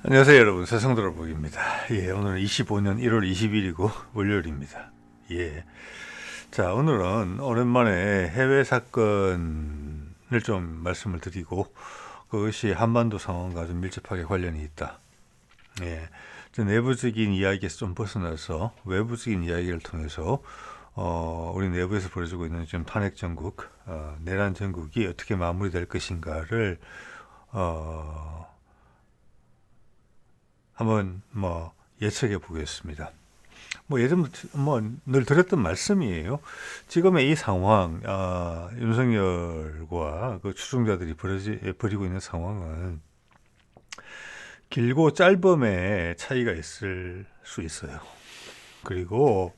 안녕하세요 여러분, 세상돌아보기입니다. 오늘은 25년 1월 20일이고 월요일입니다. 자, 오늘은 오랜만에 해외 사건을 좀 말씀을 드리고, 그것이 한반도 상황과 좀 밀접하게 관련이 있다. 저 내부적인 이야기에서 좀 벗어나서 외부적인 이야기를 통해서 우리 내부에서 벌어지고 있는 지금 탄핵 정국, 내란 정국이 어떻게 마무리될 것인가를 한번 예측해 보겠습니다. 예전 늘 드렸던 말씀이에요. 지금의 이 상황, 윤석열과 그 추종자들이 벌이고 있는 상황은 길고 짧음의 차이가 있을 수 있어요. 그리고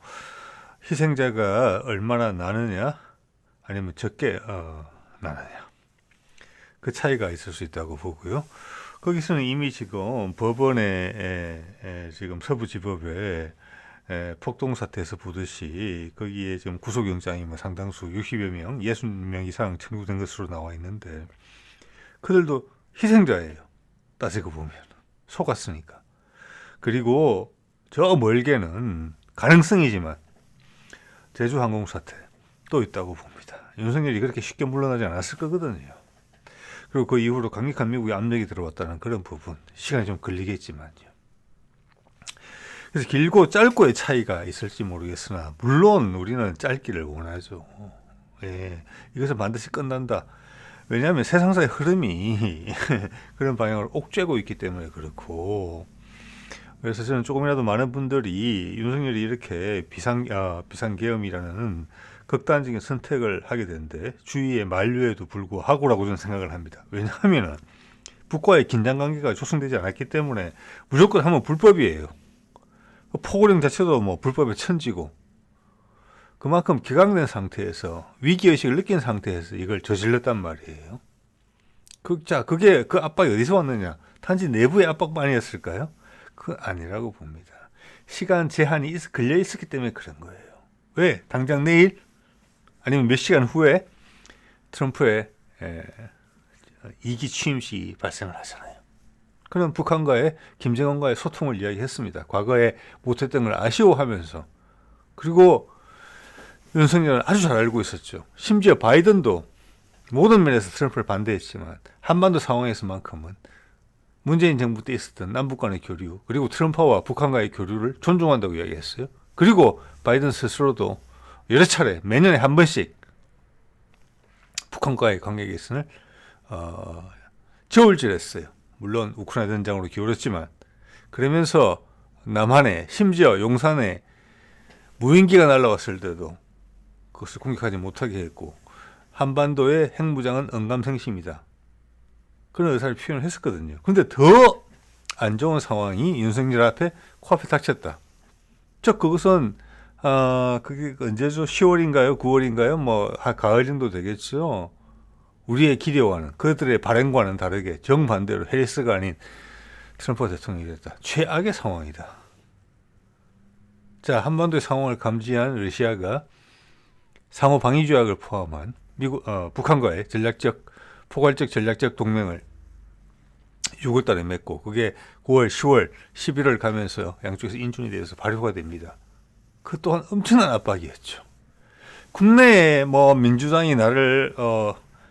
희생자가 얼마나 나느냐, 아니면 적게 나느냐, 그 차이가 있을 수 있다고 보고요. 거기서는 이미 지금 법원에 지금 서부지법에 폭동 사태에서 보듯이 거기에 지금 구속영장이 상당수 60여 명, 60명 이상 청구된 것으로 나와 있는데, 그들도 희생자예요. 따지고 보면 속았으니까. 그리고 저 멀게는 가능성이지만 제주항공 사태 또 있다고 봅니다. 윤석열이 그렇게 쉽게 물러나지 않았을 거거든요. 그리고 그 이후로 강력한 미국의 압력이 들어왔다는 그런 부분, 시간이 좀 걸리겠지만요. 그래서 길고 짧고의 차이가 있을지 모르겠으나, 물론 우리는 짧기를 원하죠. 이것은 반드시 끝난다. 왜냐하면 세상사의 흐름이 그런 방향으로 옥죄고 있기 때문에 그렇고, 그래서 저는 조금이라도 많은 분들이 윤석열이 이렇게 비상계엄이라는 극단적인 선택을 하게 되는데 주위의 만류에도 불구하고라고 저는 생각을 합니다. 왜냐하면 북과의 긴장관계가 조성되지 않았기 때문에 무조건 하면 불법이에요. 포고령 자체도 불법의 천지고, 그만큼 기각된 상태에서, 위기의식을 느낀 상태에서 이걸 저질렀단 말이에요. 그게 그 압박이 어디서 왔느냐? 단지 내부의 압박만이었을까요? 그건 아니라고 봅니다. 시간 제한이 걸려 있었기 때문에 그런 거예요. 왜? 당장 내일 아니면 몇 시간 후에 트럼프의 2기 취임식이 발생을 하잖아요. 그는 북한과의, 김정은과의 소통을 이야기했습니다. 과거에 못했던 걸 아쉬워하면서. 그리고 윤석열은 아주 잘 알고 있었죠. 심지어 바이든도 모든 면에서 트럼프를 반대했지만 한반도 상황에서만큼은 문재인 정부 때 있었던 남북 간의 교류, 그리고 트럼프와 북한과의 교류를 존중한다고 이야기했어요. 그리고 바이든 스스로도 여러 차례 매년에 한 번씩 북한과의 관계 개선을 저울질했어요. 물론 우크라이나 전장으로 기울였지만, 그러면서 남한에, 심지어 용산에 무인기가 날아왔을 때도 그것을 공격하지 못하게 했고, 한반도의 핵무장은 언감생심이다, 그런 의사를 표현을 했었거든요. 근데 더 안 좋은 상황이 윤석열 앞에 코앞에 닥쳤다. 그것은 그게 언제죠? 10월인가요? 9월인가요? 가을 정도 되겠죠. 우리의 기대와는, 그들의 바람과는 다르게 정반대로 해리스가 아닌 트럼프 대통령이 됐다. 최악의 상황이다. 자, 한반도의 상황을 감지한 러시아가 상호 방위 조약을 포함한 북한과의 포괄적 전략적 동맹을 6월 달에 맺고, 그게 9월, 10월, 11월 가면서 양쪽에서 인준이 되어서 발효가 됩니다. 그 또한 엄청난 압박이었죠. 국내에 민주당이 나를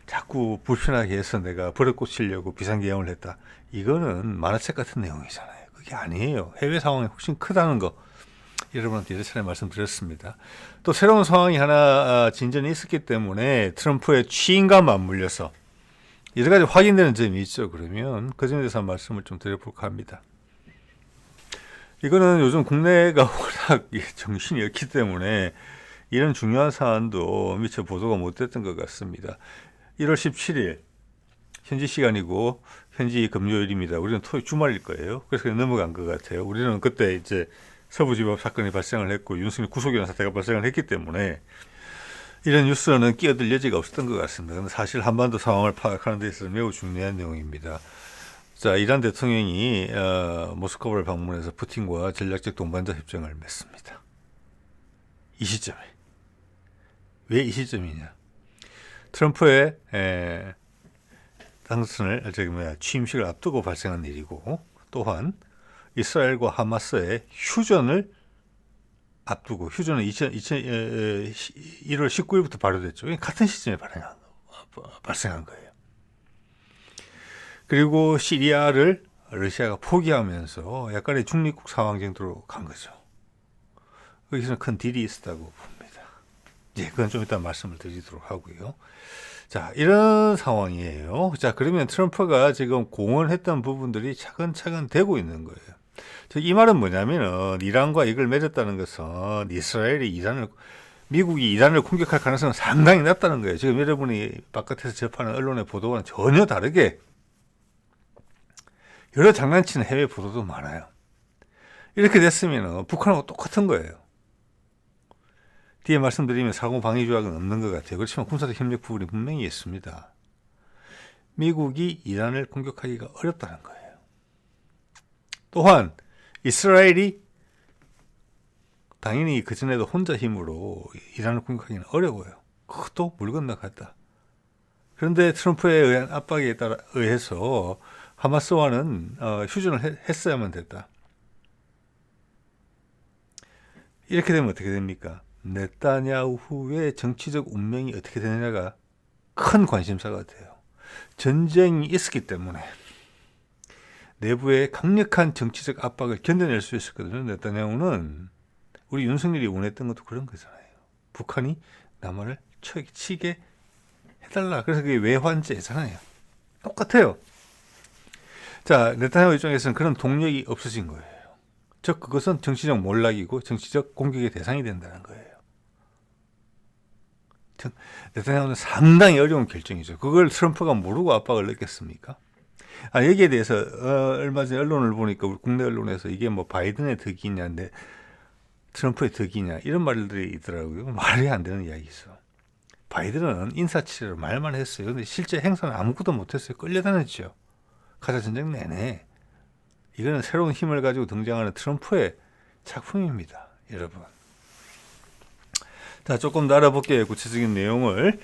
자꾸 불편하게 해서 내가 버릇 고치려고 비상계엄을 했다, 이거는 만화책 같은 내용이잖아요. 그게 아니에요. 해외 상황이 훨씬 크다는 거 여러분한테 여러 차례 말씀드렸습니다. 또 새로운 상황이 하나 진전이 있었기 때문에 트럼프의 취임과 맞물려서 여러 가지 확인되는 점이 있죠. 그러면 그 점에 대해서 말씀을 좀 드려볼까 합니다. 이거는 요즘 국내가 워낙 정신이 없기 때문에 이런 중요한 사안도 미처 보도가 못됐던 것 같습니다. 1월 17일 현지 시간이고 현지 금요일입니다. 우리는 토요일 주말일 거예요. 그래서 그냥 넘어간 것 같아요. 우리는 그때 이제 서부지법 사건이 발생을 했고 윤석열 구속이라는 사태가 발생을 했기 때문에 이런 뉴스는 끼어들 여지가 없었던 것 같습니다. 그런데 사실 한반도 상황을 파악하는 데 있어서 매우 중요한 내용입니다. 자, 이란 대통령이 모스크바를 방문해서 푸틴과 전략적 동반자 협정을 맺습니다. 이 시점에. 왜 이 시점이냐? 트럼프의 취임식을 앞두고 발생한 일이고, 또한 이스라엘과 하마스의 휴전을 앞두고 휴전은 1월 19일부터 발효됐죠. 같은 시점에 발생한 거예요. 그리고 시리아를 러시아가 포기하면서 약간의 중립국 상황 정도로 간 거죠. 여기서는 큰 딜이 있었다고 봅니다. 그건 좀 이따 말씀을 드리도록 하고요. 자, 이런 상황이에요. 자, 그러면 트럼프가 지금 공언했던 부분들이 차근차근 되고 있는 거예요. 이 말은 뭐냐면은 이란과 이걸 맺었다는 것은 미국이 이란을 공격할 가능성은 상당히 낮다는 거예요. 지금 여러분이 바깥에서 접하는 언론의 보도와는 전혀 다르게 여러 장난치는 해외 보도도 많아요. 이렇게 됐으면 북한하고 똑같은 거예요. 뒤에 말씀드리면 상호 방위 조약은 없는 것 같아요. 그렇지만 군사적 협력 부분이 분명히 있습니다. 미국이 이란을 공격하기가 어렵다는 거예요. 또한 이스라엘이 당연히 그전에도 혼자 힘으로 이란을 공격하기는 어려워요. 그것도 물 건너갔다. 그런데 트럼프에 의한 압박에 의해서 하마스와는 휴전을 했어야만 됐다. 이렇게 되면 어떻게 됩니까? 네타냐후의 정치적 운명이 어떻게 되느냐가 큰 관심사가 돼요. 전쟁이 있었기 때문에 내부의 강력한 정치적 압박을 견뎌낼 수 있었거든요. 네타냐후는 우리 윤석열이 원했던 것도 그런 거잖아요. 북한이 남한을 치게 해달라. 그래서 그게 외환제잖아요. 똑같아요. 자, 네타냐후 입장에서는 그런 동력이 없어진 거예요. 즉 그것은 정치적 몰락이고 정치적 공격의 대상이 된다는 거예요. 네타냐후는 상당히 어려운 결정이죠. 그걸 트럼프가 모르고 압박을 넣겠습니까? 여기에 대해서 얼마 전에 언론을 보니까 우리 국내 언론에서 이게 뭐 바이든의 덕이냐, 트럼프의 덕이냐 이런 말들이 있더라고요. 말이 안 되는 이야기죠. 바이든은 인사치레로 말만 했어요. 근데 실제 행사는 아무것도 못했어요. 끌려다녔죠. 가자 전쟁 내내. 이거는 새로운 힘을 가지고 등장하는 트럼프의 작품입니다, 여러분. 자, 조금 더 알아볼게요. 구체적인 내용을.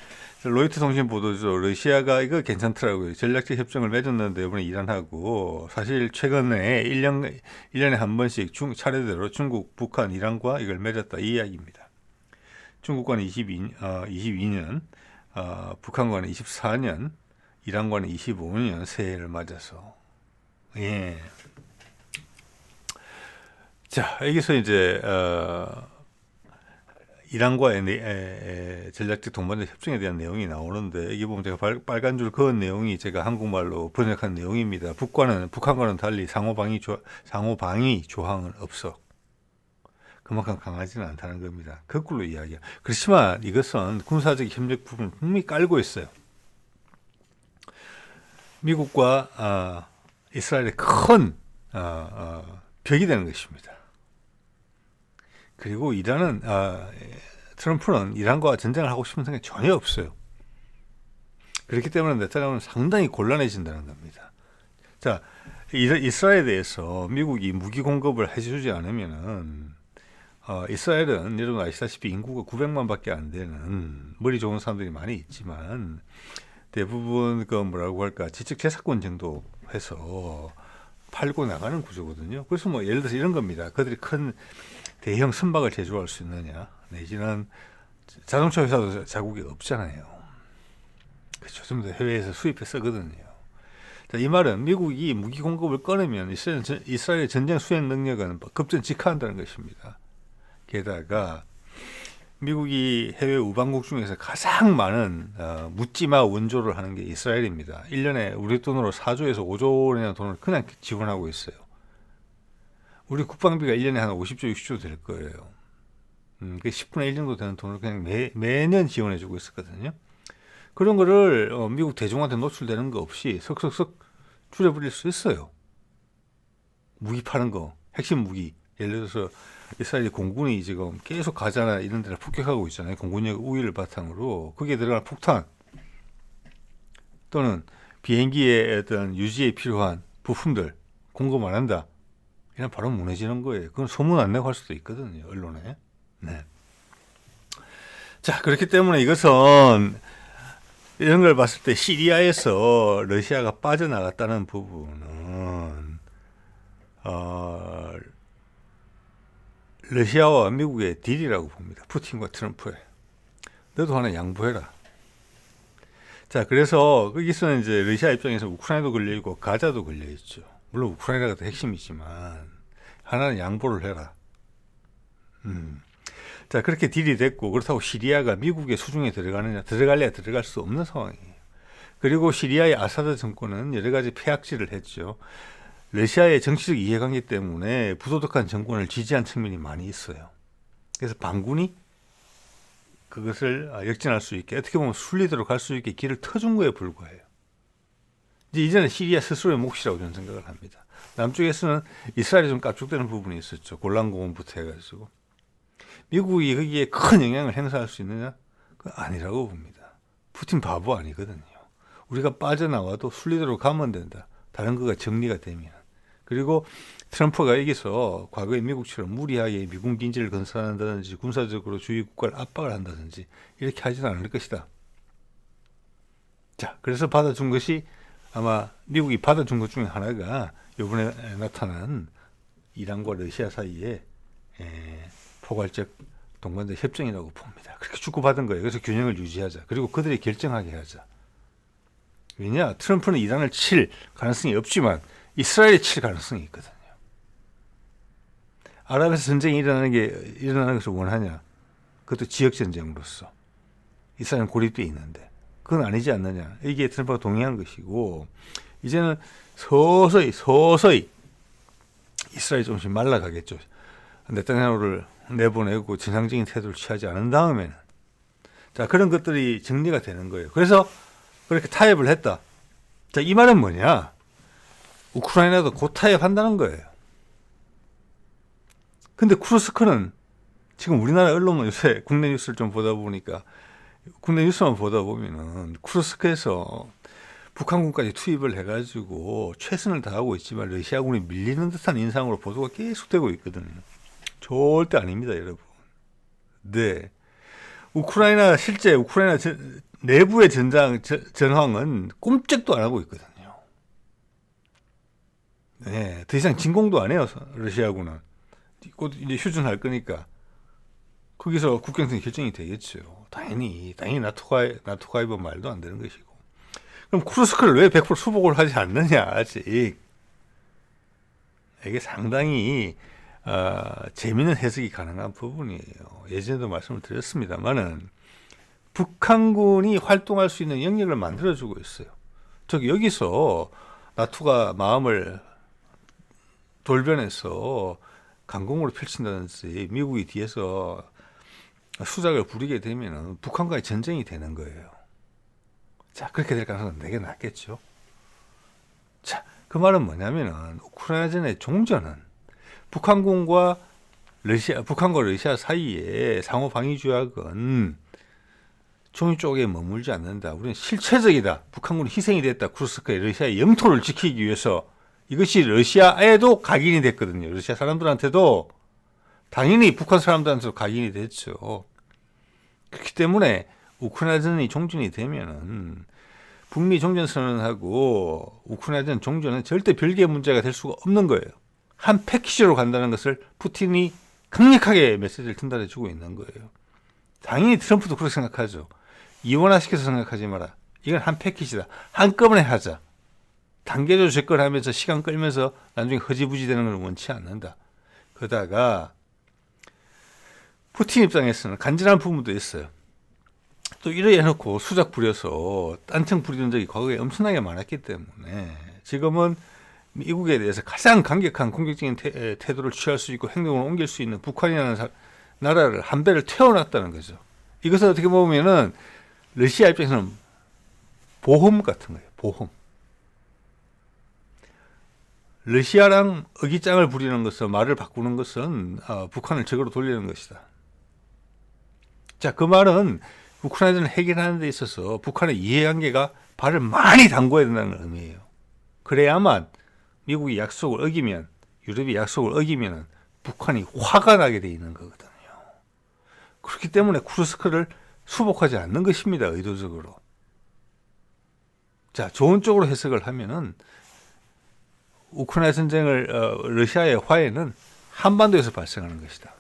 로이터 통신 보도죠. 러시아가 이거 괜찮더라고요. 전략적 협정을 맺었는데 이번에 이란하고 사실 최근에 1년에 한 번씩 차례대로 중국, 북한, 이란과 이걸 맺었다 이 이야기입니다. 중국과는 22년, 북한과는 24년, 이란과는 25년 새해를 맞아서 자, 여기서 이제 이란과의 전략적 동반자 협정에 대한 내용이 나오는데 이게 보면 제가 빨간 줄 그은 내용이 제가 한국말로 번역한 내용입니다. 북한과는 달리 상호 방위 조항은 없어. 그만큼 강하지는 않다는 겁니다. 거꾸로 이야기야. 그렇지만 이것은 군사적 협력 부분을 분명히 깔고 있어요. 미국과 이스라엘의 큰 벽이 되는 것입니다. 그리고 트럼프는 이란과 전쟁을 하고 싶은 생각이 전혀 없어요. 그렇기 때문에 네타냐후는 상당히 곤란해진다는 겁니다. 자, 이스라엘에 대해서 미국이 무기 공급을 해주지 않으면은 이스라엘은 여러분 아시다시피 인구가 900만밖에 안 되는 머리 좋은 사람들이 많이 있지만 대부분 뭐라고 할까 지적 재산권 정도 해서 팔고 나가는 구조거든요. 그래서 뭐 예를 들어서 이런 겁니다. 그들이 큰 대형 선박을 제조할 수 있느냐, 내지는 자동차 회사도 자국이 없잖아요. 그렇죠. 전부 다 해외에서 수입해 쓰거든요. 자, 이 말은 미국이 무기 공급을 끊으면 이스라엘의 전쟁 수행 능력은 급전직하한다는 것입니다. 게다가 미국이 해외 우방국 중에서 가장 많은 묻지마 원조를 하는 게 이스라엘입니다. 1년에 우리 돈으로 4조에서 5조 원이나 돈을 그냥 지원하고 있어요. 우리 국방비가 1년에 한 50조, 60조 될 거예요. 그 10분의 1 정도 되는 돈을 그냥 매년 지원해주고 있었거든요. 그런 거를 미국 대중한테 노출되는 거 없이 석석석 줄여버릴 수 있어요. 무기 파는 거, 핵심 무기. 예를 들어서 이스라엘 공군이 지금 계속 가자나 이런 데를 폭격하고 있잖아요. 공군력 우위를 바탕으로. 거기에 들어간 폭탄 또는 비행기의 어떤 유지에 필요한 부품들 공급 안 한다. 이런 바로 무너지는 거예요. 그건 소문 안 내고 할 수도 있거든요, 언론에. 네. 자, 그렇기 때문에 이것은 이런 걸 봤을 때 시리아에서 러시아가 빠져나갔다는 부분은 어, 러시아와 미국의 딜이라고 봅니다. 푸틴과 트럼프의. 너도 하나 양보해라. 자, 그래서 거기서는 이제 러시아 입장에서 우크라이나도 걸려있고 가자도 걸려있죠. 물론 우크라이나가 더 핵심이지만 하나는 양보를 해라. 자, 그렇게 딜이 됐고, 그렇다고 시리아가 미국의 수중에 들어가느냐, 들어갈래야 들어갈 수 없는 상황이에요. 그리고 시리아의 아사드 정권은 여러 가지 폐악질을 했죠. 러시아의 정치적 이해관계 때문에 부도덕한 정권을 지지한 측면이 많이 있어요. 그래서 반군이 그것을 역전할 수 있게, 어떻게 보면 순리대로 갈 수 있게 길을 터준 거에 불과해요. 이제는 시리아 스스로의 몫이라고 저는 생각을 합니다. 남쪽에서는 이스라엘이 좀 깝죽대는 부분이 있었죠. 골란공원부터 해가지고. 미국이 거기에 큰 영향을 행사할 수 있느냐? 그건 아니라고 봅니다. 푸틴 바보 아니거든요. 우리가 빠져나와도 순리대로 가면 된다. 다른 거가 정리가 되면. 그리고 트럼프가 여기서 과거의 미국처럼 무리하게 미군 기지를 건설한다든지 군사적으로 주위 국가를 압박을 한다든지 이렇게 하지는 않을 것이다. 자, 그래서 받아준 것이 아마 미국이 받아준 것 중에 하나가 이번에 나타난 이란과 러시아 사이에 포괄적 동반자 협정이라고 봅니다. 그렇게 주고받은 거예요. 그래서 균형을 유지하자. 그리고 그들이 결정하게 하자. 왜냐? 트럼프는 이란을 칠 가능성이 없지만 이스라엘이 칠 가능성이 있거든요. 아랍에서 전쟁이 일어나는 것을 원하냐? 그것도 지역 전쟁으로서. 이스라엘은 고립되어 있는데. 그건 아니지 않느냐? 이게 트럼프가 동의한 것이고, 이제는 서서히 이스라엘이 조금씩 말라가겠죠. 네타냐후를 내보내고 정상적인 태도를 취하지 않은 다음에는. 자, 그런 것들이 정리가 되는 거예요. 그래서 그렇게 타협을 했다. 자, 이 말은 뭐냐? 우크라이나도 곧 타협한다는 거예요. 근데 쿠르스크는 지금 우리나라 언론은 요새 국내 뉴스를 좀 보다 보니까 국내 뉴스만 보다 보면은 쿠르스크에서 북한군까지 투입을 해가지고 최선을 다하고 있지만 러시아군이 밀리는 듯한 인상으로 보도가 계속되고 있거든요. 절대 아닙니다, 여러분. 네. 실제 우크라이나 내부의 전황은 꼼짝도 안 하고 있거든요. 네, 더 이상 진공도 안 해요, 러시아군은. 곧 이제 휴전할 거니까 거기서 국경선이 결정이 되겠죠. 당연히 나토 가입은 말도 안 되는 것이고. 그럼 쿠르스크를 왜 100% 수복을 하지 않느냐, 아직. 이게 상당히 재미있는 해석이 가능한 부분이에요. 예전에도 말씀을 드렸습니다만은 북한군이 활동할 수 있는 영역을 만들어주고 있어요. 여기서 나토가 마음을 돌변해서 강공으로 펼친다든지 미국이 뒤에서 수작을 부리게 되면 북한과의 전쟁이 되는 거예요. 자, 그렇게 될 가능성은 되게 낮겠죠. 자, 그 말은 뭐냐면은 우크라이나전의 종전은 북한과 러시아 사이에 상호 방위 조약은 종이 쪽에 머물지 않는다. 우리는 실체적이다. 북한군이 희생이 됐다. 쿠르스크의 러시아의 영토를 지키기 위해서. 이것이 러시아에도 각인이 됐거든요. 러시아 사람들한테도 당연히 북한 사람들한테도 각인이 됐죠. 그렇기 때문에 우크라이나전이 종전이 되면은 북미 종전선언하고 우크라이나전 종전은 절대 별개의 문제가 될 수가 없는 거예요. 한 패키지로 간다는 것을 푸틴이 강력하게 메시지를 전달해 주고 있는 거예요. 당연히 트럼프도 그렇게 생각하죠. 이원화시켜서 생각하지 마라. 이건 한 패키지다. 한꺼번에 하자. 단계적으로 접근하면서 시간 끌면서 나중에 허지부지 되는 걸 원치 않는다. 그러다가 푸틴 입장에서는 간절한 부분도 있어요. 또 이래 해놓고 수작 부려서 딴청 부리는 적이 과거에 엄청나게 많았기 때문에 지금은 미국에 대해서 가장 강력한 공격적인 태도를 취할 수 있고 행동을 옮길 수 있는 북한이라는 나라를 한 배를 태워놨다는 거죠. 이것을 어떻게 보면은 러시아 입장에서는 보험 같은 거예요. 보험. 러시아랑 어깃장을 부리는 것은, 말을 바꾸는 것은 북한을 적으로 돌리는 것이다. 자, 그 말은 우크라이나를 해결하는 데 있어서 북한의 이해관계가 발을 많이 담궈야 된다는 의미예요. 그래야만 미국이 약속을 어기면, 유럽이 약속을 어기면 북한이 화가 나게 돼 있는 거거든요. 그렇기 때문에 쿠르스크를 수복하지 않는 것입니다. 의도적으로. 자, 좋은 쪽으로 해석을 하면은 우크라이나 전쟁을 러시아의 화해는 한반도에서 발생하는 것이다.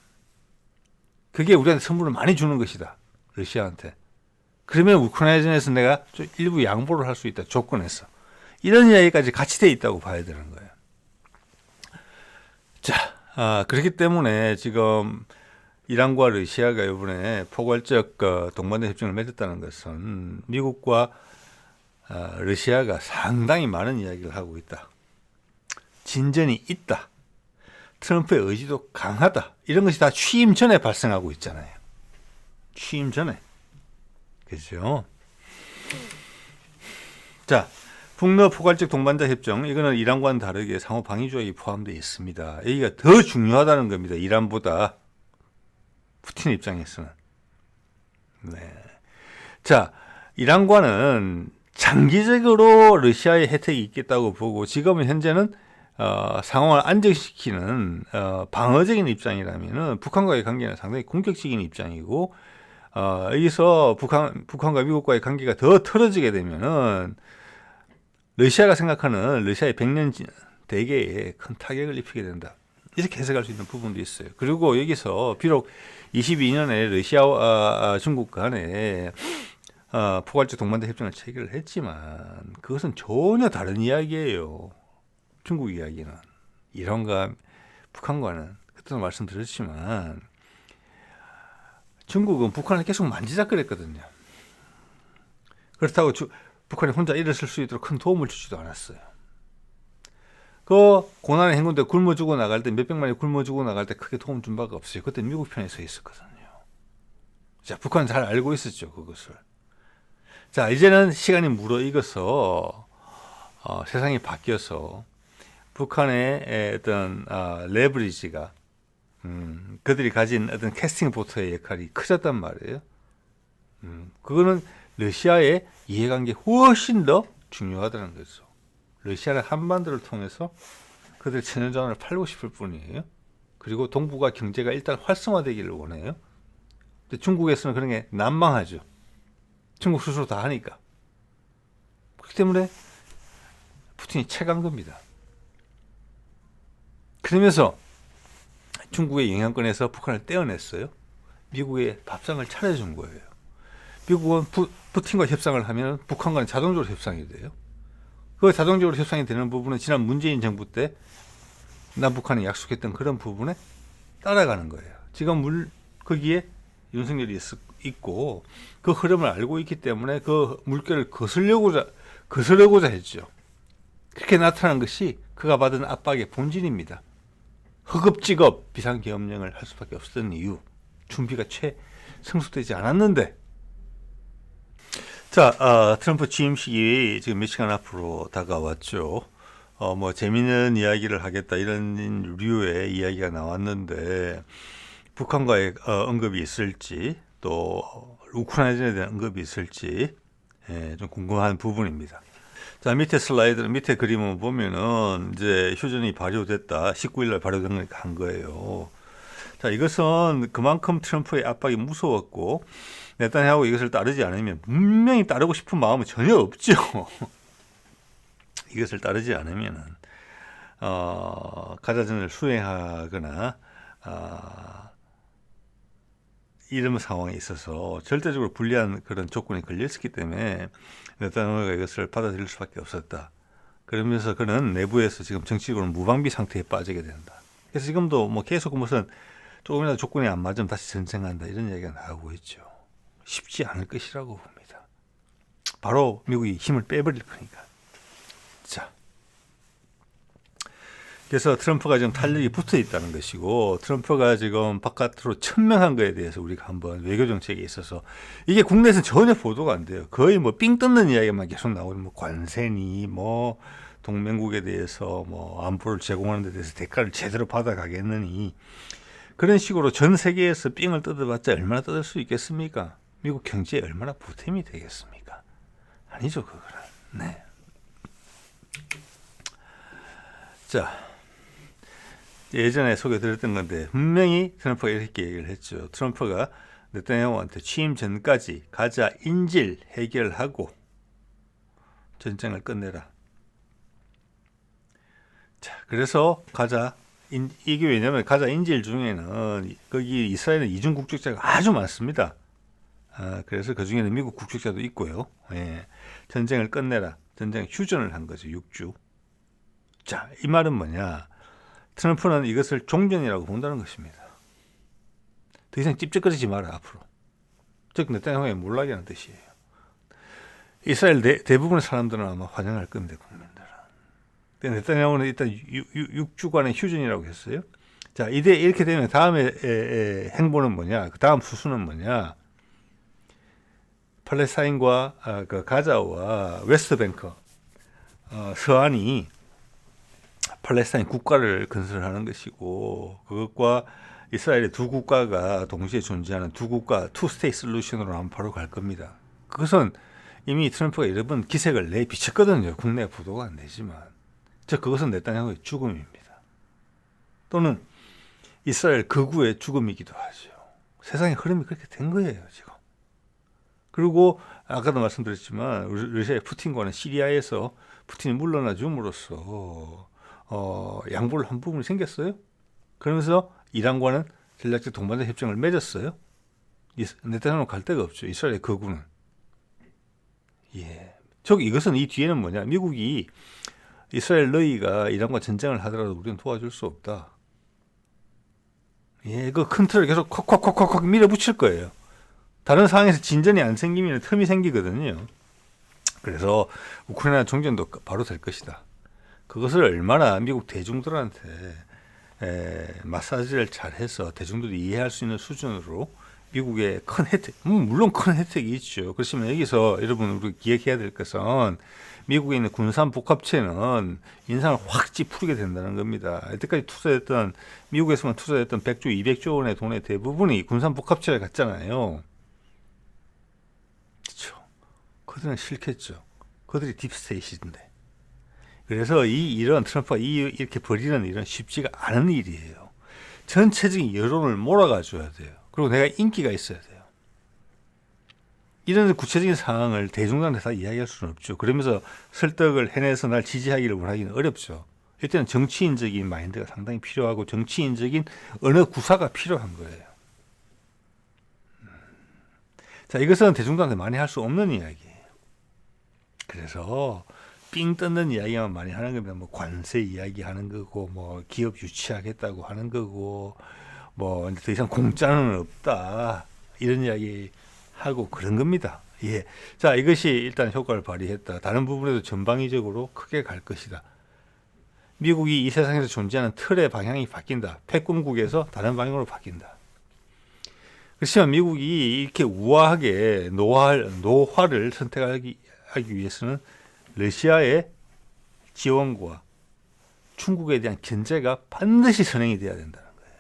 그게 우리한테 선물을 많이 주는 것이다. 러시아한테. 그러면 우크라이나전에서 내가 좀 일부 양보를 할 수 있다. 조건에서. 이런 이야기까지 같이 돼 있다고 봐야 되는 거예요. 자, 그렇기 때문에 지금 이란과 러시아가 이번에 포괄적 동반자 협정을 맺었다는 것은 미국과 러시아가 상당히 많은 이야기를 하고 있다. 진전이 있다. 트럼프의 의지도 강하다. 이런 것이 다 취임 전에 발생하고 있잖아요. 취임 전에. 그죠? 자, 북러 포괄적 동반자 협정, 이거는 이란과는 다르게 상호 방위 조약이 포함되어 있습니다. 여기가 더 중요하다는 겁니다. 이란보다. 푸틴 입장에서는. 네. 자, 이란과는 장기적으로 러시아의 혜택이 있겠다고 보고, 지금은 현재는 상황을 안정시키는 방어적인 입장이라면은 북한과의 관계는 상당히 공격적인 입장이고, 여기서 북한과 미국과의 관계가 더 틀어지게 되면은 러시아가 생각하는 러시아의 100년 대계에 큰 타격을 입히게 된다. 이렇게 해석할 수 있는 부분도 있어요. 그리고 여기서 비록 22년에 러시아와 중국 간에 포괄적 동반자 협정을 체결을 했지만 그것은 전혀 다른 이야기예요. 중국 이야기는. 이란과 북한과는 그때도 말씀드렸지만 중국은 북한을 계속 만지작거렸거든요. 그렇다고 북한이 혼자 일어설 수 있도록 큰 도움을 주지도 않았어요. 그 고난의 행군대 굶어 죽어 나갈 때 몇백만이 굶어 죽어 나갈 때 크게 도움 준 바가 없어요. 그때 미국 편에 서 있었거든요. 자, 북한은 잘 알고 있었죠, 그것을. 자, 이제는 시간이 무르익어서 세상이 바뀌어서 북한의 어떤 레버리지가 그들이 가진 어떤 캐스팅 보트의 역할이 커졌단 말이에요. 그거는 러시아의 이해관계 훨씬 더 중요하다는 거죠. 러시아는 한반도를 통해서 그들 천연자원을 팔고 싶을 뿐이에요. 그리고 동북아 경제가 일단 활성화되기를 원해요. 근데 중국에서는 그런 게 난망하죠. 중국 스스로 다 하니까. 그렇기 때문에 푸틴이 채간 겁니다. 그러면서 중국의 영향권에서 북한을 떼어냈어요. 미국의 밥상을 차려준 거예요. 미국은 푸틴과 협상을 하면 북한과는 자동적으로 협상이 돼요. 그 자동적으로 협상이 되는 부분은 지난 문재인 정부 때 남북한이 약속했던 그런 부분에 따라가는 거예요. 지금 거기에 윤석열이 있고 그 흐름을 알고 있기 때문에 그 물결을 거스르고자 했죠. 그렇게 나타난 것이 그가 받은 압박의 본질입니다. 허겁지겁 비상계엄령을 할 수밖에 없었던 이유. 준비가 성숙되지 않았는데. 자, 트럼프 취임식이 지금 몇 시간 앞으로 다가왔죠. 뭐 재미있는 이야기를 하겠다 이런 류의 이야기가 나왔는데 북한과의 언급이 있을지 또 우크라이나전에 대한 언급이 있을지 좀 궁금한 부분입니다. 자, 밑에 밑에 그림을 보면은 이제 휴전이 발효됐다. 19일날 발효한 거예요. 자, 이것은 그만큼 트럼프의 압박이 무서웠고 네타냐후가 이것을 따르지 않으면 분명히 따르고 싶은 마음은 전혀 없죠. 이것을 따르지 않으면은 가자전을 수행하거나 이런 상황에 있어서 절대적으로 불리한 그런 조건에 걸렸기 때문에 네타냐후가 이것을 받아들일 수밖에 없었다. 그러면서 그는 내부에서 지금 정치적으로 무방비 상태에 빠지게 된다. 그래서 지금도 뭐 계속 무슨 조금이라도 조건이 안 맞으면 다시 전쟁한다 이런 얘기가 나오고 있죠. 쉽지 않을 것이라고 봅니다. 바로 미국이 힘을 빼버릴 거니까. 자, 그래서 트럼프가 지금 탄력이 붙어 있다는 것이고 트럼프가 지금 바깥으로 천명한 거에 대해서 우리가 한번 외교 정책에 있어서 이게 국내에서는 전혀 보도가 안 돼요. 거의 뭐 삥 뜯는 이야기만 계속 나오고 뭐 관세니 뭐 동맹국에 대해서 뭐 안보를 제공하는 데 대해서 대가를 제대로 받아가겠느니 그런 식으로 전 세계에서 삥을 뜯어봤자 얼마나 뜯을 수 있겠습니까? 미국 경제에 얼마나 보탬이 되겠습니까? 아니죠, 그거는. 네. 자, 예전에 소개드렸던 건데 분명히 트럼프가 이렇게 얘기를 했죠. 트럼프가 네타냐후한테 취임 전까지 가자 인질 해결하고 전쟁을 끝내라. 그래서 이게 왜냐면 가자 인질 중에는 거기 이스라엘은 이중 국적자가 아주 많습니다. 그래서 그 중에는 미국 국적자도 있고요. 예, 전쟁을 끝내라. 전쟁 휴전을 한 거죠. 6주. 자, 이 말은 뭐냐? 트럼프는 이것을 종전이라고 본다는 것입니다. 더 이상 찝쩍거리지 마라 앞으로. 즉 네타냐후의 몰락이 라는 뜻이에요. 이스라엘 대부분의 사람들은 아마 환영할 겁니다. 국민들은. 네타냐후는 일단 6주간의 휴전이라고 했어요. 자, 이렇게 되면 다음에 행보는 뭐냐? 그 다음 수순은 뭐냐? 팔레스타인과 그 가자와 웨스트뱅크 서안이 팔레스타인 국가를 건설하는 것이고, 그것과 이스라엘의 두 국가가 동시에 존재하는 두 국가 투 스테이트 솔루션으로 하면 바로 갈 겁니다. 그것은 이미 트럼프가 여러 번 기색을 내비쳤거든요. 국내 보도가 안 되지만. 그것은 네타냐후의 죽음입니다. 또는 이스라엘 극우의 죽음이기도 하죠. 세상의 흐름이 그렇게 된 거예요, 지금. 그리고 아까도 말씀드렸지만 러시아의 푸틴과는 시리아에서 푸틴이 물러나 줌으로써 양보를 한 부분이 생겼어요. 그러면서 이란과는 전략적 동반자 협정을 맺었어요. 네타냐후는 갈 데가 없죠. 이스라엘의 극우는. 예. 이것은 이 뒤에는 뭐냐? 미국이 이스라엘 너희가 이란과 전쟁을 하더라도 우리는 도와줄 수 없다. 예, 그 큰 틀을 계속 콱콱콱콱 밀어붙일 거예요. 다른 상황에서 진전이 안 생기면 틈이 생기거든요. 그래서 우크라이나 종전도 바로 될 것이다. 그것을 얼마나 미국 대중들한테 마사지를 잘해서 대중들이 이해할 수 있는 수준으로 미국의 큰 혜택, 물론 큰 혜택이 있죠. 그렇지만 여기서 여러분 우리 기억해야 될 것은 미국에 있는 군산 복합체는 인상을 확 찌푸리게 된다는 겁니다. 이때까지 미국에서만 투자했던 100조, 200조 원의 돈의 대부분이 군산 복합체를 갔잖아요. 그렇죠. 그들은 싫겠죠. 그들이 딥스테이트인데. 그래서 이런 트럼프가 이렇게 벌이는 일은 쉽지가 않은 일이에요. 전체적인 여론을 몰아가줘야 돼요. 그리고 내가 인기가 있어야 돼요. 이런 구체적인 상황을 대중들한테 다 이야기할 수는 없죠. 그러면서 설득을 해내서 날 지지하기를 원하기는 어렵죠. 일단은 정치인적인 마인드가 상당히 필요하고 정치인적인 언어 구사가 필요한 거예요. 자, 이것은 대중들한테 많이 할 수 없는 이야기예요. 그래서 삥 뜯는 이야기만 많이 하는 겁니다. 뭐 관세 이야기하는 거고, 뭐 기업 유치하겠다고 하는 거고, 뭐 더 이상 공짜는 없다 이런 이야기 하고 그런 겁니다. 예. 자, 이것이 일단 효과를 발휘했다. 다른 부분에도 전방위적으로 크게 갈 것이다. 미국이 이 세상에서 존재하는 틀의 방향이 바뀐다. 패권국에서 다른 방향으로 바뀐다. 그렇지만 미국이 이렇게 우아하게 노화를 선택하기 위해서는 러시아의 지원과 중국에 대한 견제가 반드시 선행이 돼야 된다는 거예요.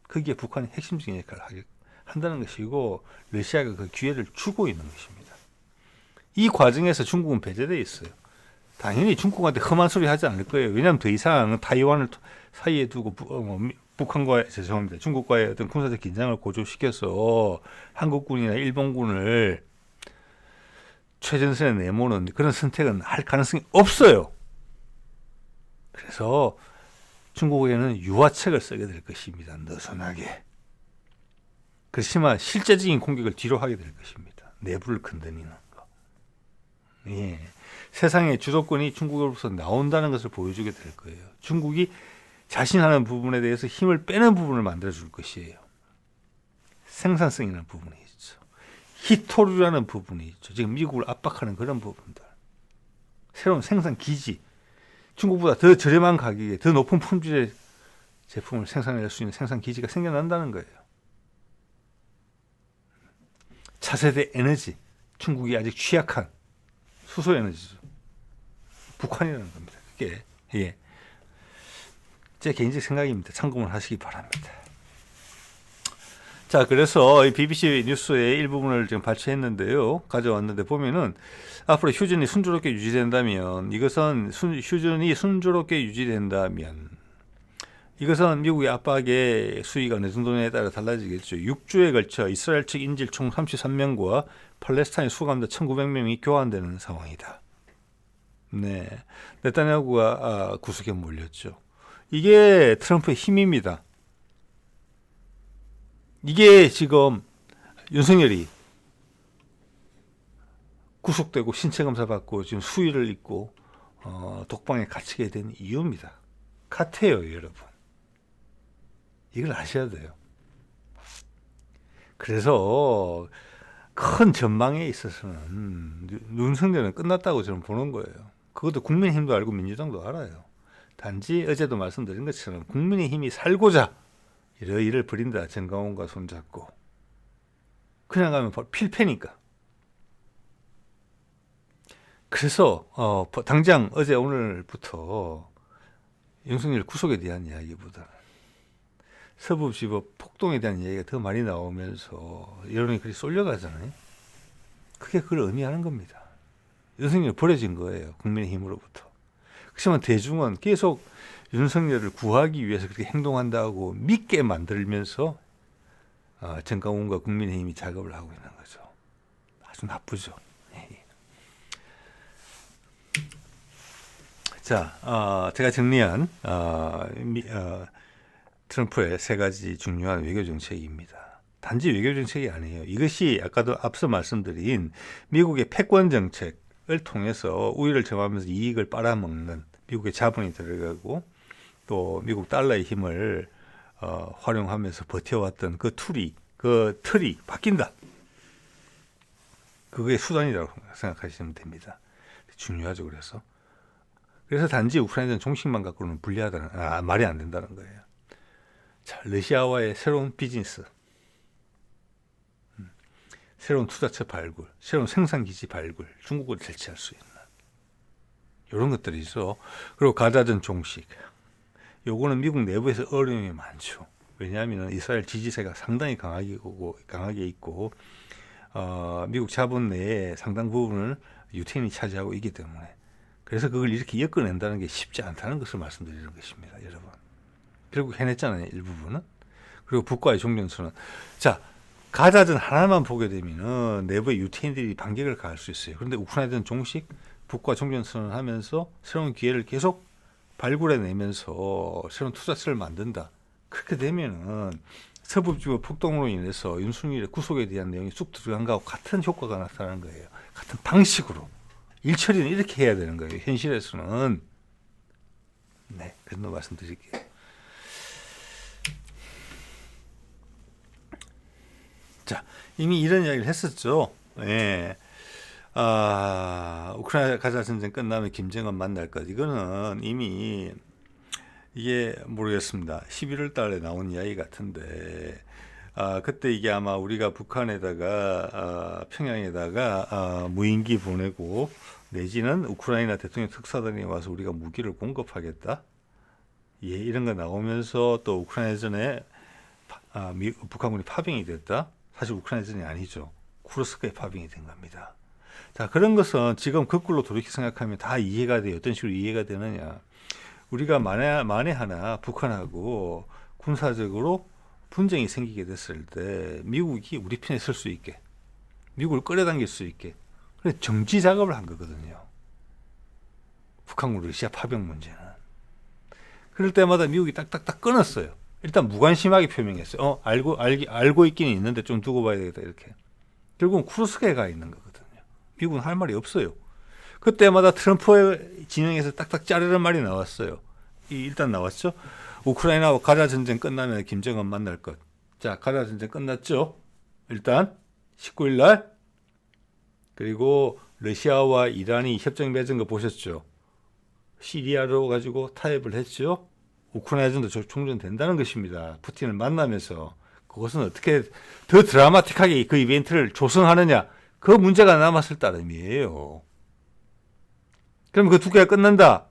거기에 북한이 핵심적인 역할을 한다는 것이고 러시아가 그 기회를 주고 있는 것입니다. 이 과정에서 중국은 배제되어 있어요. 당연히 중국한테 험한 소리 하지 않을 거예요. 왜냐하면 더 이상 타이완을 사이에 두고 중국과의 어떤 군사적 긴장을 고조시켜서 한국군이나 일본군을 최전선에 내모는 그런 선택은 할 가능성이 없어요. 그래서 중국에는 유화책을 쓰게 될 것입니다. 느슨하게. 그렇지만 실제적인 공격을 뒤로 하게 될 것입니다. 내부를 건드리는 거. 예. 세상의 주도권이 중국으로부터 나온다는 것을 보여주게 될 거예요. 중국이 자신하는 부분에 대해서 힘을 빼는 부분을 만들어줄 것이에요. 생산성이라는 부분이 있죠. 히토류라는 부분이 있죠. 지금 미국을 압박하는 그런 부분들. 새로운 생산 기지. 중국보다 더 저렴한 가격에 더 높은 품질의 제품을 생산할 수 있는 생산 기지가 생겨난다는 거예요. 차세대 에너지. 중국이 아직 취약한 수소 에너지죠. 북한이라는 겁니다. 그게 예. 제 개인적 생각입니다. 참고를 하시기 바랍니다. 자, 그래서 이 BBC 뉴스의 일부분을 지금 발췌했는데요. 가져왔는데 보면은 앞으로 휴전이 순조롭게 유지된다면 휴전이 순조롭게 유지된다면 이것은 미국의 압박의 수위가 어느 정도냐에 따라 달라지겠죠. 6주에 걸쳐 이스라엘 측 인질 총 33명과 팔레스타인 수감자 1900명이 교환되는 상황이다. 네, 네타냐후가 구속에 몰렸죠. 이게 트럼프의 힘입니다. 이게 지금 윤석열이 구속되고 신체 검사 받고 지금 수위를 입고 독방에 갇히게 된 이유입니다. 같아요, 여러분. 이걸 아셔야 돼요. 그래서 큰 전망에 있어서는 윤석열은 끝났다고 저는 보는 거예요. 그것도 국민의힘도 알고 민주당도 알아요. 단지 어제도 말씀드린 것처럼 국민의힘이 살고자 이를 벌인다. 정강훈과 손잡고 그냥 가면 필패니까. 그래서 당장 어제 오늘부터 윤석열 구속에 대한 이야기보다는 서부지법 폭동에 대한 이야기가 더 많이 나오면서 여론이 그리 쏠려가잖아요. 그게 그걸 의미하는 겁니다. 윤석열 버려진 거예요. 국민의힘으로부터. 그렇지만 대중은 계속 윤석열을 구하기 위해서 그렇게 행동한다고 믿게 만들면서 정강훈과 국민의힘이 작업을 하고 있는 거죠. 아주 나쁘죠. 자, 제가 정리한 트럼프의 세 가지 중요한 외교 정책입니다. 단지 외교 정책이 아니에요. 이것이 아까도 앞서 말씀드린 미국의 패권 정책을 통해서 우위를 점하면서 이익을 빨아먹는 미국의 자본이 들어가고 또 미국 달러의 힘을 활용하면서 버텨왔던 그 틀이 바뀐다. 그게 수단이라고 생각하시면 됩니다. 중요하죠. 그래서 단지 우크라이나전 종식만 갖고는 불리하다는 말이 안 된다는 거예요. 자, 러시아와의 새로운 비즈니스, 새로운 투자처 발굴, 새로운 생산기지 발굴, 중국을 대체할 수 있는 이런 것들이죠. 그리고 가자전 종식. 요거는 미국 내부에서 어려움이 많죠. 왜냐하면 이스라엘 지지세가 상당히 강하게 있고 미국 자본 내에 상당 부분을 유태인이 차지하고 있기 때문에 그래서 그걸 이렇게 엮어낸다는 게 쉽지 않다는 것을 말씀드리는 것입니다, 여러분. 결국 해냈잖아요, 일부분은. 그리고 북과의 종전선언. 자, 가자전 하나만 보게 되면은 내부의 유태인들이 반격을 가할 수 있어요. 그런데 우크라이나전 종식, 북과 종전선언을 하면서 새로운 기회를 계속 발굴해내면서 새로운 투자처를 만든다. 그렇게 되면은 서부지법 폭동으로 인해서 윤석열의 구속에 대한 내용이 쑥 들어간 거하고 같은 효과가 나타나는 거예요. 같은 방식으로. 일처리는 이렇게 해야 되는 거예요. 현실에서는. 네, 그런 말씀드릴게요. 자, 이미 이런 이야기를 했었죠. 예. 우크라이나 가자 전쟁 끝나면 김정은 만날 것. 이거는 이미 이게 모르겠습니다. 11월 달에 나온 이야기 같은데, 그때 이게 아마 우리가 북한에다가, 평양에다가, 무인기 보내고, 내지는 우크라이나 대통령 특사단이 와서 우리가 무기를 공급하겠다. 예, 이런 거 나오면서 또 우크라이나전에 북한군이 파병이 됐다. 사실 우크라이나전이 아니죠. 쿠르스크에 파병이 된 겁니다. 자, 그런 것은 지금 거꾸로 돌이켜 생각하면 다 이해가 돼요. 어떤 식으로 이해가 되느냐. 우리가 만에 하나 북한하고 군사적으로 분쟁이 생기게 됐을 때 미국이 우리 편에 설 수 있게, 미국을 끌어당길 수 있게 그래서 정지 작업을 한 거거든요. 북한군 러시아 파병 문제는. 그럴 때마다 미국이 딱딱딱 끊었어요. 일단 무관심하게 표명했어요. 알고 있기는 있는데 좀 두고 봐야 되겠다 이렇게. 결국은 쿠르스크에 가 있는 거거든요. 미국은 할 말이 없어요. 그때마다 트럼프의 진영에서 딱딱 자르는 말이 나왔어요. 일단 나왔죠. 우크라이나와 가자 전쟁 끝나면 김정은 만날 것. 자, 가자 전쟁 끝났죠. 일단 19일 날. 그리고 러시아와 이란이 협정 맺은 거 보셨죠. 시리아로 가지고 타협을 했죠. 우크라이나전도 종전된다는 것입니다. 푸틴을 만나면서. 그것은 어떻게 더 드라마틱하게 그 이벤트를 조성하느냐. 그 문제가 남았을 따름이에요. 그럼 그 두 개가 끝난다.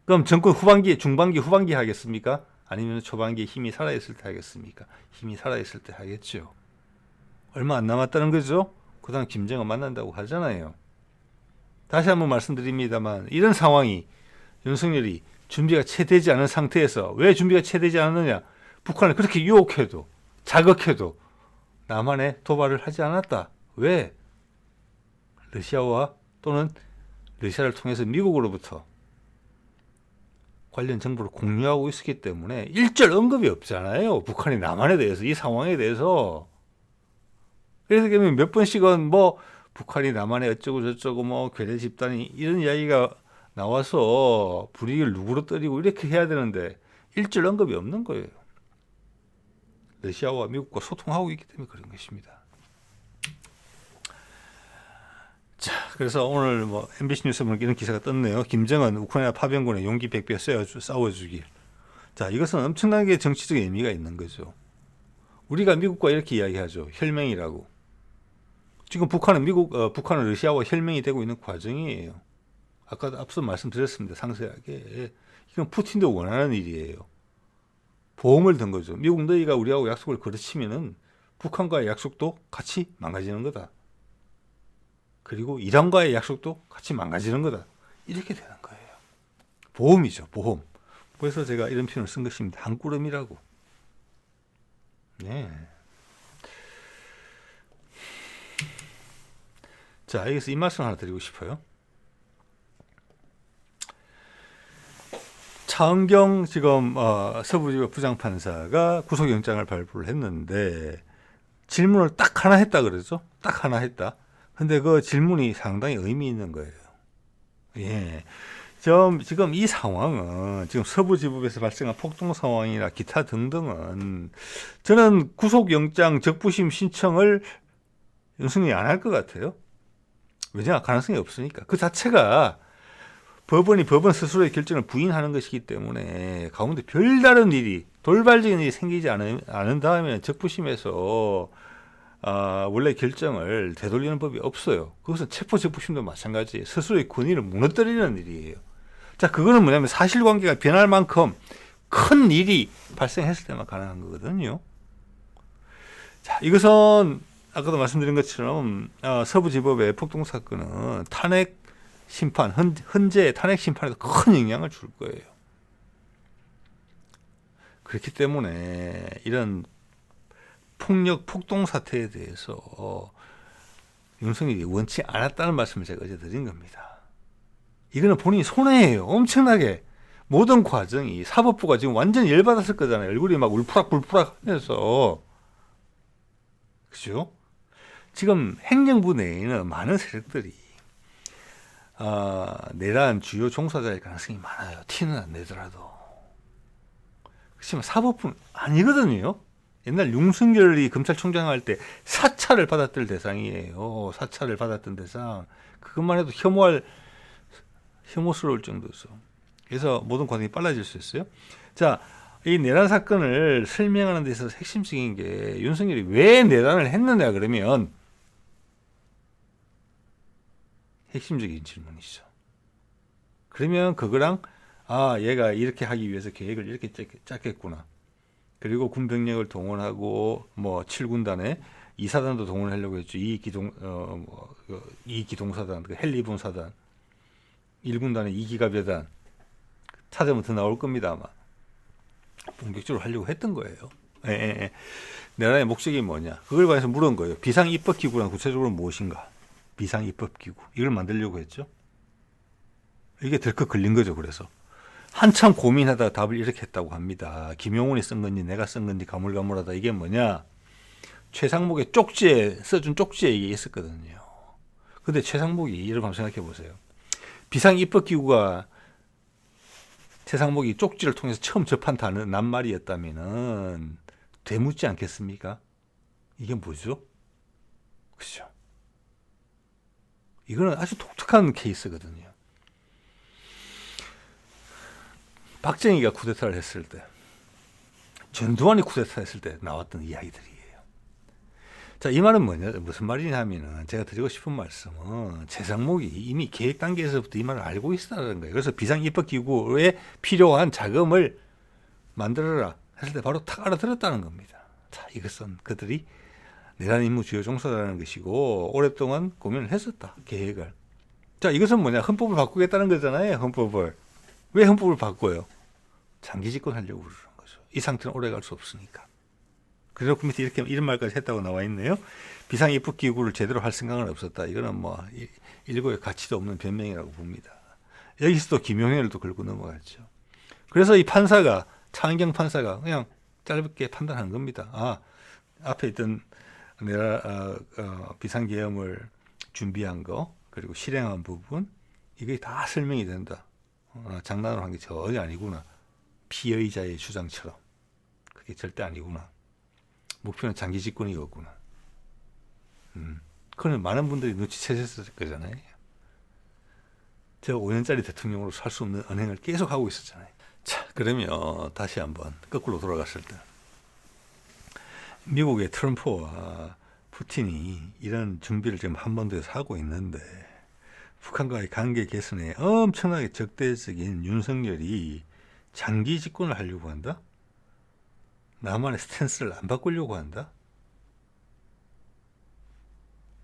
그럼 정권 중반기, 후반기 하겠습니까? 아니면 초반기에 힘이 살아있을 때 하겠습니까? 힘이 살아있을 때 하겠죠. 얼마 안 남았다는 거죠. 그 다음 김정은 만난다고 하잖아요. 다시 한번 말씀드립니다만 이런 상황이 윤석열이 준비가 채 되지 않은 상태에서 왜 준비가 채 되지 않느냐. 북한을 그렇게 유혹해도 자극해도 남한에 도발을 하지 않았다. 왜? 러시아와 또는 러시아를 통해서 미국으로부터 관련 정보를 공유하고 있었기 때문에 일절 언급이 없잖아요. 북한이 남한에 대해서, 이 상황에 대해서. 그래서 몇 번씩은 뭐 북한이 남한에 어쩌고 저쩌고 뭐 괴뢰 집단이 이런 이야기가 나와서 분위기를 누구로 떨이고 이렇게 해야 되는데 일절 언급이 없는 거예요. 러시아와 미국과 소통하고 있기 때문에 그런 것입니다. 자, 그래서 오늘 뭐 MBC 뉴스에 보면 이런 기사가 떴네요. 김정은 우크라이나 파병군에 용기 100배 싸워주길. 자, 이것은 엄청나게 정치적인 의미가 있는 거죠. 우리가 미국과 이렇게 이야기하죠. 혈맹이라고. 지금 북한은 러시아와 혈맹이 되고 있는 과정이에요. 아까도 앞서 말씀드렸습니다. 상세하게. 이건 푸틴도 원하는 일이에요. 보험을 든 거죠. 미국 너희가 우리하고 약속을 거르치면은 북한과의 약속도 같이 망가지는 거다. 그리고 이란과의 약속도 같이 망가지는 거다. 이렇게 되는 거예요. 보험이죠. 보험. 그래서 제가 이런 표현을 쓴 것입니다. 한꾸러미라고. 네. 자, 여기서 이 말씀 하나 드리고 싶어요. 차은경 지금 서부지법 부장판사가 구속영장을 발부를 했는데 질문을 딱 하나 했다 그러죠. 딱 하나 했다. 근데 그 질문이 상당히 의미 있는 거예요. 예. 지금 이 상황은 지금 서부지법에서 발생한 폭동 상황이나 기타 등등은 저는 구속영장 적부심 신청을 윤석열이 안 할 것 같아요. 왜냐? 가능성이 없으니까. 그 자체가 법원 스스로의 결정을 부인하는 것이기 때문에 가운데 별다른 일이, 돌발적인 일이 생기지 않은 다음에 적부심에서 원래 결정을 되돌리는 법이 없어요. 그것은 체포적부심도 마찬가지. 스스로의 권위를 무너뜨리는 일이에요. 자, 그거는 뭐냐면 사실관계가 변할 만큼 큰 일이 발생했을 때만 가능한 거거든요. 자, 이것은 아까도 말씀드린 것처럼 서부지법의 폭동 사건은 탄핵 심판, 헌재 탄핵 심판에도 큰 영향을 줄 거예요. 그렇기 때문에 이런 폭동 사태에 대해서 윤석열이 원치 않았다는 말씀을 제가 어제 드린 겁니다. 이거는 본인이 손해예요. 엄청나게. 모든 과정이 사법부가 지금 완전히 열받았을 거잖아요. 얼굴이 막 울프락불프락 하면서. 그죠? 지금 행정부 내에는 많은 세력들이 내란 주요 종사자일 가능성이 많아요. 티는 안 내더라도. 그렇지만 사법부는 아니거든요. 옛날 윤석열이 검찰총장 할 때 사찰을 받았던 대상이에요. 사찰을 받았던 대상. 그것만 해도 혐오스러울 정도죠. 그래서 모든 과정이 빨라질 수 있어요. 자, 이 내란 사건을 설명하는 데 있어서 핵심적인 게 윤석열이 왜 내란을 했느냐 그러면 핵심적인 질문이죠. 그러면 그거랑 얘가 이렇게 하기 위해서 계획을 이렇게 짰겠구나. 그리고 군병력을 동원하고 뭐 7군단에 2사단도 동원하려고 했죠. 2기동사단, 그 헬리본 사단, 1군단에 2기갑여단 찾으면 더 나올 겁니다 아마. 본격적으로 하려고 했던 거예요. 내란의 목적이 뭐냐? 그걸 관해서 물은 거예요. 비상입법기구란 구체적으로 무엇인가? 비상입법기구. 이걸 만들려고 했죠. 이게 덜컥 걸린 거죠. 그래서 한참 고민하다가 답을 이렇게 했다고 합니다. 김용훈이 쓴 건지 내가 쓴 건지 가물가물하다. 이게 뭐냐? 최상목의 쪽지에 써준 쪽지에 이게 있었거든요. 근데 최상목이 이런 거 생각해 보세요. 비상입법기구가 최상목이 쪽지를 통해서 처음 접한 단어 낱말이었다면은 되묻지 않겠습니까? 이게 뭐죠? 그죠? 이거는 아주 독특한 케이스거든요. 박정희가 쿠데타를 했을 때, 전두환이 쿠데타 했을 때 나왔던 이야기들이에요. 자, 이 말은 무슨 말이냐면은 제가 드리고 싶은 말씀은 최상목이 이미 계획 단계에서부터 이 말을 알고 있었다는 거예요. 그래서 비상입법기구에 필요한 자금을 만들어라 했을 때 바로 탁 알아들었다는 겁니다. 자, 이것은 그들이 내란 임무 주요 종사라는 것이고 오랫동안 고민을 했었다. 계획을. 자, 이것은 뭐냐? 헌법을 바꾸겠다는 거잖아요. 헌법을. 왜 헌법을 바꿔요? 장기 집권하려고 그러는 거죠. 이 상태는 오래 갈 수 없으니까. 그래서 그 밑에 이렇게 이런 말까지 했다고 나와 있네요. 비상입국 기구를 제대로 할 생각은 없었다. 이거는 뭐 일고의 가치도 없는 변명이라고 봅니다. 여기서도 김용현을 또 긁고 넘어갔죠. 그래서 이 판사가 차은경 판사가 그냥 짧게 판단한 겁니다. 아, 앞에 있던 내가 비상계엄을 준비한 거 그리고 실행한 부분 이게 다 설명이 된다. 장난으로 한 게 전혀 아니구나. 피의자의 주장처럼 그게 절대 아니구나. 목표는 장기 집권이었구나. 그건 많은 분들이 눈치채셨을 거잖아요. 제가 5년짜리 대통령으로 살 수 없는 언행을 계속 하고 있었잖아요. 자, 그러면 다시 한번 거꾸로 돌아갔을 때 미국의 트럼프와 푸틴이 이런 준비를 지금 한반도에서 하고 있는데 북한과의 관계 개선에 엄청나게 적대적인 윤석열이 장기 집권을 하려고 한다? 남한의 스탠스를 안 바꾸려고 한다?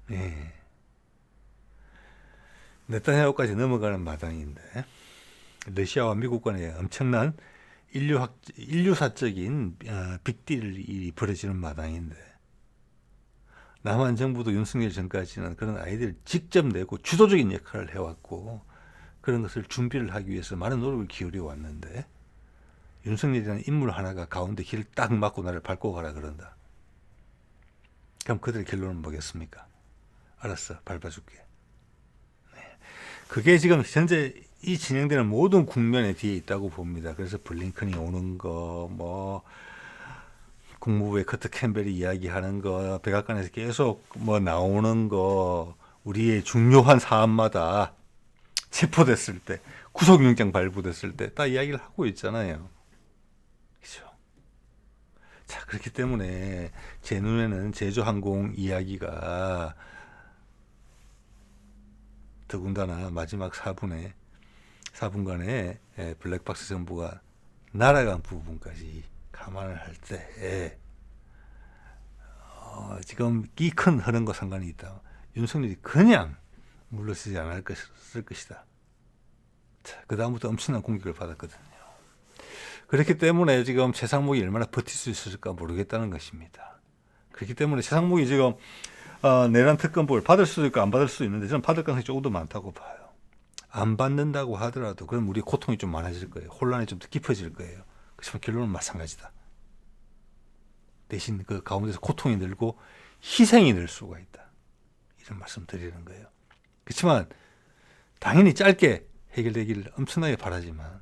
예. 네타냐후까지 넘어가는 마당인데 러시아와 미국 간에 엄청난 인류사적인 빅딜이 벌어지는 마당인데 남한 정부도 윤석열 전까지는 그런 아이디어를 직접 내고 주도적인 역할을 해왔고 그런 것을 준비를 하기 위해서 많은 노력을 기울여 왔는데 윤석열이라는 인물 하나가 가운데 길을 딱 막고 나를 밟고 가라 그런다. 그럼 그들의 결론은 뭐겠습니까? 알았어, 밟아줄게. 네. 그게 지금 현재 이 진행되는 모든 국면의 뒤에 있다고 봅니다. 그래서 블링컨이 오는 거, 뭐 국무부의 커트 캠벨이 이야기하는 거, 백악관에서 계속 뭐 나오는 거, 우리의 중요한 사안마다 체포됐을 때, 구속영장 발부됐을 때 다 이야기를 하고 있잖아요. 그렇죠? 자, 그렇기 때문에 제 눈에는 제주항공 이야기가 더군다나 마지막 4분간의 블랙박스 정보가 날아간 부분까지 감안을 할 때 지금 이 큰 흐름과 상관이 있다. 윤석열이 그냥 물러서지 않을 것이다. 자, 그 다음부터 엄청난 공격을 받았거든요. 그렇기 때문에 지금 최상목이 얼마나 버틸 수 있을까 모르겠다는 것입니다. 그렇기 때문에 최상목이 지금 내란 특검법을 받을 수도 있고 안 받을 수도 있는데 저는 받을 가능성이 조금 더 많다고 봐요. 안 받는다고 하더라도 그럼 우리 고통이 좀 많아질 거예요. 혼란이 좀 더 깊어질 거예요. 그렇지만 결론은 마찬가지다. 대신 그 가운데서 고통이 늘고 희생이 늘 수가 있다. 이런 말씀 드리는 거예요. 그렇지만 당연히 짧게 해결되기를 엄청나게 바라지만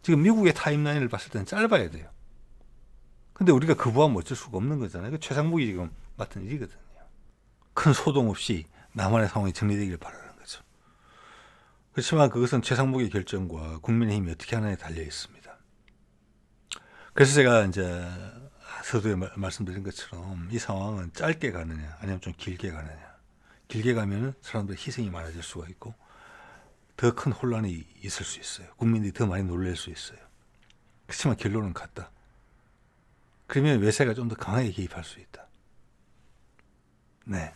지금 미국의 타임라인을 봤을 때는 짧아야 돼요. 근데 우리가 거부하면 어쩔 수가 없는 거잖아요. 최상목이 지금 맡은 일이거든요. 큰 소동 없이 남한의 상황이 정리되기를 바라는 거죠. 그렇지만 그것은 최상목의 결정과 국민의힘이 어떻게 하느냐에 달려 있습니다. 그래서 제가 이제 서두에 말씀드린 것처럼 이 상황은 짧게 가느냐 아니면 좀 길게 가느냐. 길게 가면은 사람들의 희생이 많아질 수가 있고 더 큰 혼란이 있을 수 있어요. 국민들이 더 많이 놀랄 수 있어요. 그렇지만 결론은 같다. 그러면 외세가 좀 더 강하게 개입할 수 있다. 네.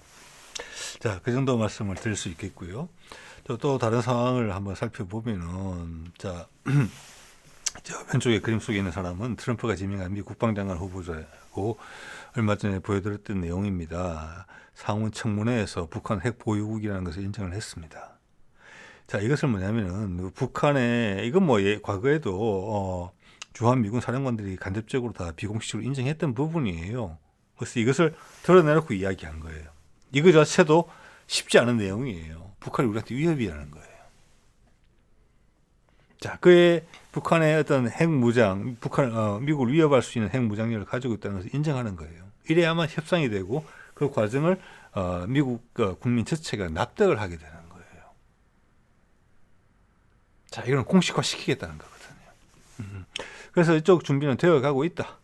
자, 그 정도 말씀을 드릴 수 있겠고요. 또 다른 상황을 한번 살펴보면은, 자, 저 왼쪽에 그림 속에 있는 사람은 트럼프가 지명한 미 국방장관 후보자고 얼마 전에 보여드렸던 내용입니다. 상원 청문회에서 북한 핵 보유국이라는 것을 인정을 했습니다. 자, 이것을 뭐냐면은 북한의 이건 뭐 과거에도 주한 미군 사령관들이 간접적으로 다 비공식적으로 인정했던 부분이에요. 그래서 이것을 드러내놓고 이야기한 거예요. 이거 자체도 쉽지 않은 내용이에요. 북한이 우리한테 위협이라는 거예요. 자, 그의 북한의 어떤 핵무장, 미국을 위협할 수 있는 핵무장력을 가지고 있다는 것을 인정하는 거예요. 이래야만 협상이 되고 그 과정을 미국 국민 전체가 납득을 하게 되는 거예요. 자, 이건 공식화 시키겠다는 거거든요. 그래서 이쪽 준비는 되어가고 있다.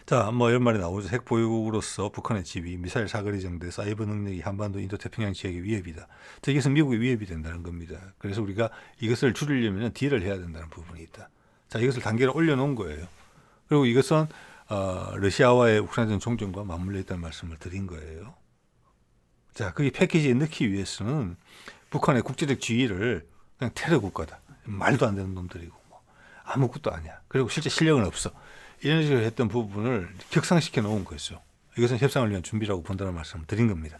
자, 뭐 이런 말이 나오죠. 핵 보유국으로서 북한의 지위, 미사일 사거리 정도, 사이버 능력이 한반도 인도 태평양 지역의 위협이다. 자, 이것은 미국의 위협이 된다는 겁니다. 그래서 우리가 이것을 줄이려면 딜을 해야 된다는 부분이 있다. 자, 이것을 단계로 올려놓은 거예요. 그리고 이것은 러시아와의 우크라이나 종전과 맞물려 있다는 말씀을 드린 거예요. 자, 그게 패키지에 넣기 위해서는 북한의 국제적 지위를 그냥 테러 국가다. 말도 안 되는 놈들이고, 뭐. 아무것도 아니야. 그리고 실제 실력은 없어. 이런 식으로 했던 부분을 격상시켜 놓은 거죠. 이것은 협상을 위한 준비라고 본다는 말씀을 드린 겁니다.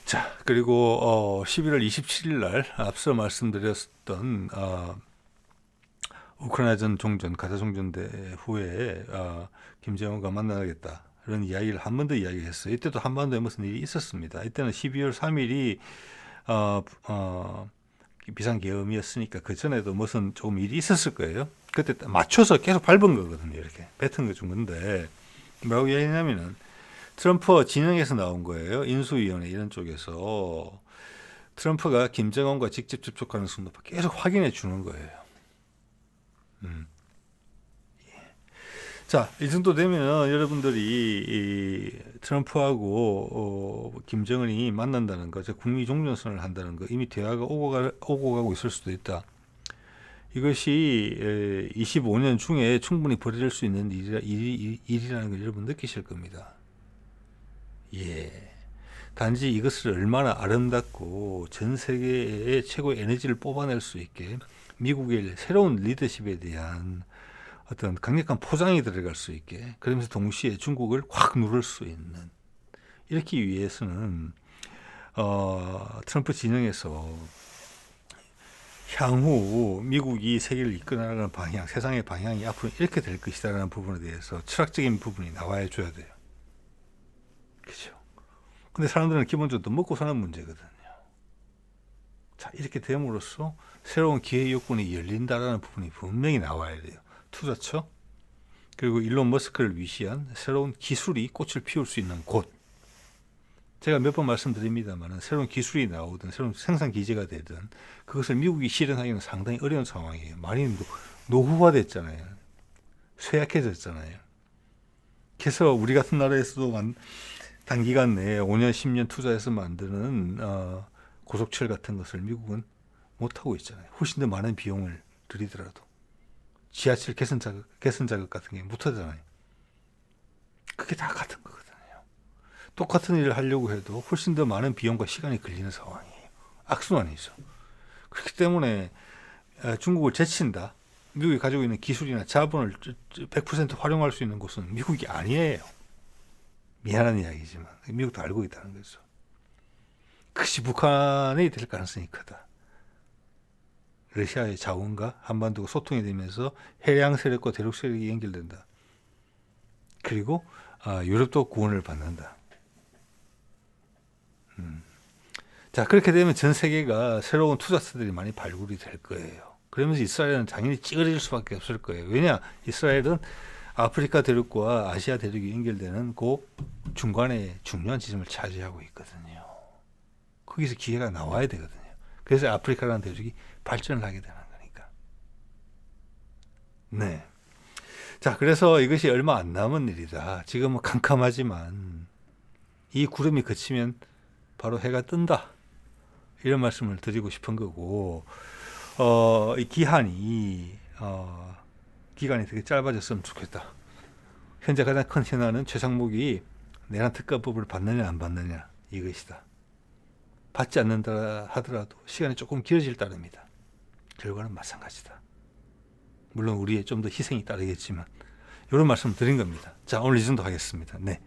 자, 그리고 11월 27일 날 앞서 말씀드렸던 우크라이나전 종전, 가자 종전대 후에 김정은과 만나겠다 이런 이야기를 한 번 더 이야기했어요. 이때도 한반도에 무슨 일이 있었습니다. 이때는 12월 3일이 비상계엄이었으니까 그 전에도 무슨 조금 일이 있었을 거예요. 그때 맞춰서 계속 밟은 거거든요. 이렇게 뱉은 거 준 건데 뭐라고 이야기하냐면은 트럼프 진영에서 나온 거예요. 인수위원회 이런 쪽에서 트럼프가 김정은과 직접 접촉하는 순간 계속 확인해 주는 거예요. 자, 이 정도 되면 여러분들이 이 트럼프하고 김정은이 만난다는 거, 국미 종전선언을 한다는 거 이미 대화가 오고 가고 있을 수도 있다. 이것이 25년 중에 충분히 벌어질 수 있는 일이라는 걸 여러분 느끼실 겁니다. 예. 단지 이것을 얼마나 아름답고 전 세계의 최고의 에너지를 뽑아낼 수 있게 미국의 새로운 리더십에 대한 어떤 강력한 포장이 들어갈 수 있게, 그러면서 동시에 중국을 확 누를 수 있는, 이렇게 위해서는 트럼프 진영에서 향후 미국이 세계를 이끌어나가는 방향, 세상의 방향이 앞으로 이렇게 될 것이다라는 부분에 대해서 철학적인 부분이 나와야 줘야 돼요. 그렇죠? 근데 사람들은 기본적으로 먹고 사는 문제거든요. 자, 이렇게 됨으로써 새로운 기회 요건이 열린다라는 부분이 분명히 나와야 돼요. 투자처, 그리고 일론 머스크를 위시한 새로운 기술이 꽃을 피울 수 있는 곳. 제가 몇 번 말씀드립니다만 새로운 기술이 나오든 새로운 생산 기지가 되든 그것을 미국이 실현하기는 상당히 어려운 상황이에요. 많이 노후화됐잖아요. 쇠약해졌잖아요. 그래서 우리 같은 나라에서도 단기간 내에 5년, 10년 투자해서 만드는 고속철 같은 것을 미국은 못하고 있잖아요. 훨씬 더 많은 비용을 들이더라도. 지하철 개선 작업 같은 게 못하잖아요. 그게 다 같은 거거든요. 똑같은 일을 하려고 해도 훨씬 더 많은 비용과 시간이 걸리는 상황이에요. 악순환이죠. 그렇기 때문에 중국을 제친다. 미국이 가지고 있는 기술이나 자본을 100% 활용할 수 있는 곳은 미국이 아니에요. 미안한 이야기지만 미국도 알고 있다는 거죠. 그것이 북한이 될 가능성이 크다. 러시아의 자원과 한반도가 소통이 되면서 해양 세력과 대륙 세력이 연결된다. 그리고 유럽도 구원을 받는다. 자, 그렇게 되면 전 세계가 새로운 투자처들이 많이 발굴이 될 거예요. 그러면서 이스라엘은 당연히 찌그러질 수밖에 없을 거예요. 왜냐? 이스라엘은 아프리카 대륙과 아시아 대륙이 연결되는 그 중간에 중요한 지점을 차지하고 있거든요. 거기서 기회가 나와야 되거든요. 그래서 아프리카라는 대륙이 발전을 하게 되는 거니까. 네. 자, 그래서 이것이 얼마 안 남은 일이다. 지금은 캄캄하지만 이 구름이 그치면 바로 해가 뜬다. 이런 말씀을 드리고 싶은 거고, 이 기간이 되게 짧아졌으면 좋겠다. 현재 가장 큰 현안은 최상목이 내란 특가법을 받느냐 안 받느냐 이것이다. 받지 않는다 하더라도 시간이 조금 길어질 따릅니다. 결과는 마찬가지다. 물론 우리의 좀 더 희생이 따르겠지만 이런 말씀 드린 겁니다. 자, 오늘 이 정도 하겠습니다. 네.